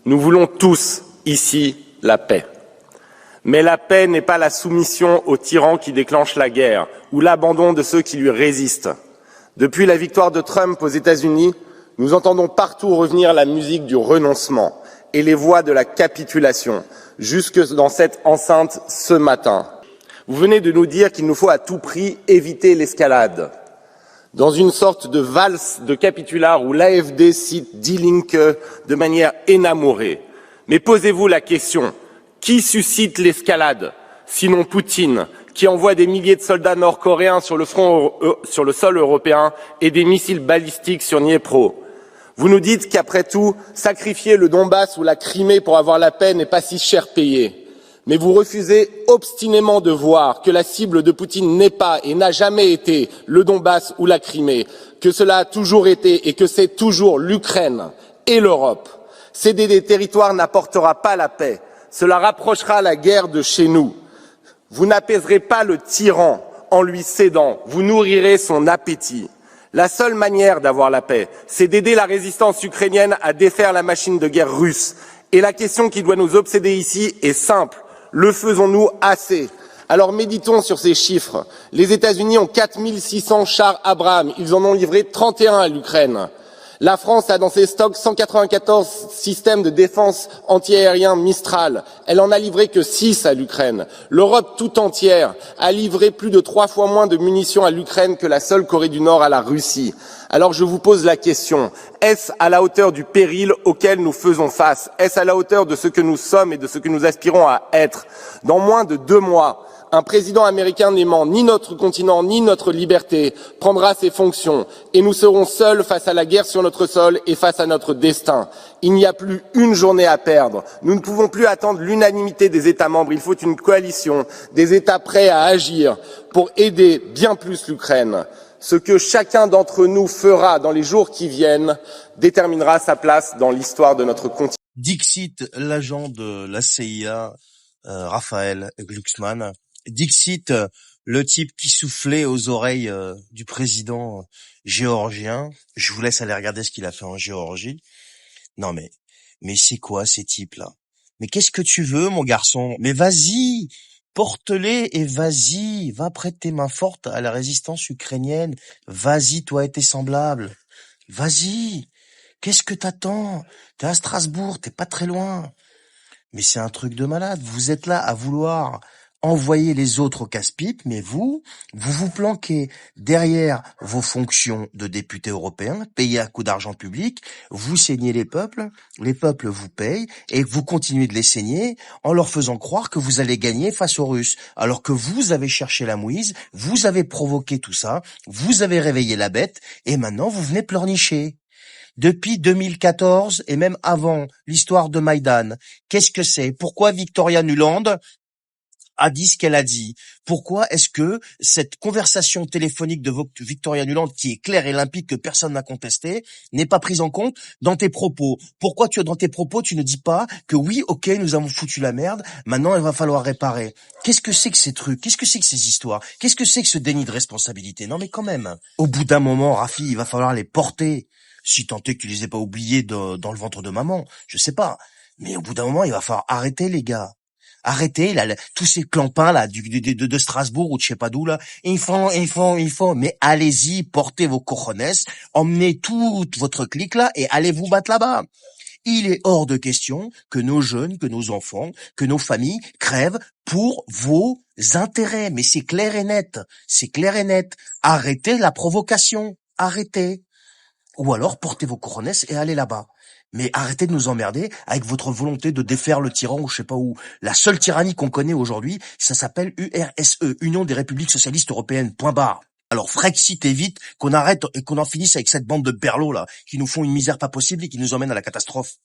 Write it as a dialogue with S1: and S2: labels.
S1: Nous voulons tous, ici, la paix. Mais la paix n'est pas la soumission aux tyrans qui déclenchent la guerre ou l'abandon de ceux qui lui résistent. Depuis la victoire de Trump aux États-Unis, nous entendons partout revenir la musique du renoncement et les voix de la capitulation, jusque dans cette enceinte ce matin. Vous venez de nous dire qu'il nous faut à tout prix éviter l'escalade. Dans une sorte de valse de capitulard où l'AfD cite Die Linke de manière énamourée. Mais posez-vous la question, qui suscite l'escalade, sinon Poutine, qui envoie des milliers de soldats nord-coréens sur le sol européen et des missiles balistiques sur Dniepro? Vous nous dites qu'après tout, sacrifier le Donbass ou la Crimée pour avoir la paix n'est pas si cher payé. Mais vous refusez obstinément de voir que la cible de Poutine n'est pas et n'a jamais été le Donbass ou la Crimée, que cela a toujours été et que c'est toujours l'Ukraine et l'Europe. Céder des territoires n'apportera pas la paix, cela rapprochera la guerre de chez nous. Vous n'apaiserez pas le tyran en lui cédant, vous nourrirez son appétit. La seule manière d'avoir la paix, c'est d'aider la résistance ukrainienne à défaire la machine de guerre russe. Et la question qui doit nous obséder ici est simple. Le faisons-nous assez? Alors méditons sur ces chiffres. Les États-Unis ont 4600 chars Abrams. Ils en ont livré 31 à l'Ukraine. La France a dans ses stocks 194 systèmes de défense antiaérien Mistral. Elle en a livré que 6 à l'Ukraine. L'Europe tout entière a livré plus de 3 fois moins de munitions à l'Ukraine que la seule Corée du Nord à la Russie. Alors je vous pose la question, est-ce à la hauteur du péril auquel nous faisons face? Est-ce à la hauteur de ce que nous sommes et de ce que nous aspirons à être? Dans moins de 2 mois, un président américain n'aimant ni notre continent ni notre liberté prendra ses fonctions et nous serons seuls face à la guerre sur notre sol et face à notre destin. Il n'y a plus une journée à perdre. Nous ne pouvons plus attendre l'unanimité des États membres. Il faut une coalition, des États prêts à agir pour aider bien plus l'Ukraine. Ce que chacun d'entre nous fera dans les jours qui viennent déterminera sa place dans l'histoire de notre continent.
S2: Dixit, l'agent de la CIA, Raphaël Glucksmann. Dixit, le type qui soufflait aux oreilles du président géorgien. Je vous laisse aller regarder ce qu'il a fait en Géorgie. Non mais c'est quoi ces types-là? Mais qu'est-ce que tu veux, mon garçon? Mais vas-y, porte-les et vas-y, va prêter main forte à la résistance ukrainienne. Vas-y, toi et tes semblables. Vas-y. Qu'est-ce que t'attends? T'es à Strasbourg, t'es pas très loin. Mais c'est un truc de malade. Vous êtes là à vouloir envoyer les autres au casse-pipe, mais vous vous planquez derrière vos fonctions de député européen, payés à coups d'argent public, vous saignez les peuples vous payent, et vous continuez de les saigner en leur faisant croire que vous allez gagner face aux Russes, alors que vous avez cherché la mouise, vous avez provoqué tout ça, vous avez réveillé la bête, et maintenant vous venez pleurnicher. Depuis 2014 et même avant l'histoire de Maïdan, qu'est-ce que c'est? Pourquoi Victoria Nuland a dit ce qu'elle a dit? Pourquoi est-ce que cette conversation téléphonique de Victoria Nuland, qui est claire et limpide, que personne n'a contesté, n'est pas prise en compte dans tes propos? Pourquoi dans tes propos, tu ne dis pas que oui, ok, nous avons foutu la merde, maintenant il va falloir réparer? Qu'est-ce que c'est que ces trucs? Qu'est-ce que c'est que ces histoires? Qu'est-ce que c'est que ce déni de responsabilité? Non mais quand même, au bout d'un moment, Rafi, il va falloir les porter. Si tant est que tu les aies pas oubliés dans le ventre de maman, je sais pas. Mais au bout d'un moment, il va falloir arrêter, les gars. Arrêtez, là, tous ces clampins, là, de Strasbourg ou de je sais pas d'où, là. Ils font. Mais allez-y, portez vos cojones, emmenez toute votre clique, là, et allez vous battre là-bas. Il est hors de question que nos jeunes, que nos enfants, que nos familles crèvent pour vos intérêts. Mais c'est clair et net. C'est clair et net. Arrêtez la provocation. Arrêtez. Ou alors, portez vos couronnes et allez là-bas. Mais arrêtez de nous emmerder avec votre volonté de défaire le tyran ou je sais pas où. La seule tyrannie qu'on connaît aujourd'hui, ça s'appelle URSE, Union des Républiques Socialistes Européennes, point barre. Alors Frexit et vite, qu'on arrête et qu'on en finisse avec cette bande de berlots là, qui nous font une misère pas possible et qui nous emmènent à la catastrophe.